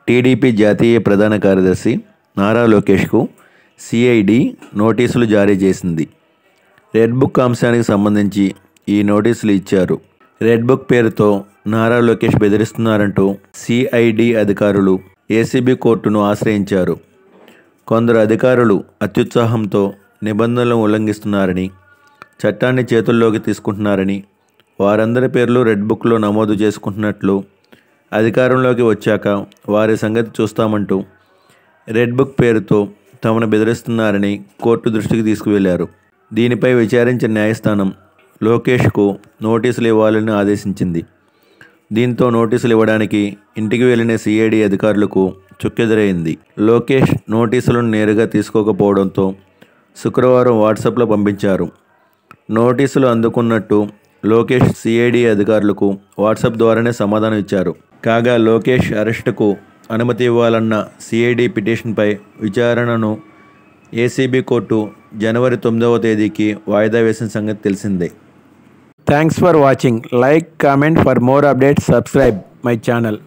TDP జాతీయ ప్రధాన కార్యదర్శి నారా లోకేష్కు సిఐడి నోటీసులు జారీ చేసింది. రెడ్ బుక్ అంశానికి సంబంధించి ఈ నోటీసులు ఇచ్చారు. రెడ్ బుక్ పేరుతో నారా లోకేష్ బెదిరిస్తున్నారంటూ సిఐడి అధికారులు ఏసీబీ కోర్టును ఆశ్రయించారు. కొందరు అధికారులు అత్యుత్సాహంతో నిబంధనలను ఉల్లంఘిస్తున్నారని, చట్టాన్ని చేతుల్లోకి తీసుకుంటున్నారని, వారందరి పేర్లు రెడ్ బుక్లో నమోదు చేసుకుంటున్నట్లు, అధికారంలోకి వచ్చాక వారి సంగతి చూస్తామంటూ రెడ్ బుక్ పేరుతో తమను బెదిరిస్తున్నారని కోర్టు దృష్టికి తీసుకువెళ్లారు. దీనిపై విచారించిన న్యాయస్థానం లోకేష్కు నోటీసులు ఇవ్వాలని ఆదేశించింది. దీంతో నోటీసులు ఇవ్వడానికి ఇంటికి వెళ్లిన సిఐడి అధికారులకు చుక్కెదురైంది. లోకేష్ నోటీసులను నేరుగా తీసుకోకపోవడంతో శుక్రవారం వాట్సాప్లో పంపించారు. నోటీసులు అందుకున్నట్టు లోకేష్ సిఐడి అధికారులకు వాట్సాప్ ద్వారానే సమాధానం ఇచ్చారు. కాగా లోకేష్ అరెస్టుకు అనుమతి ఇవ్వాలన్న సిఐడి పిటిషన్పై విచారణను ఏసీబీ కోర్టు జనవరి 9వ తేదీకి వాయిదా వేసిన సంగతి తెలిసిందే. Thanks for watching. Like, comment. For more updates subscribe my channel.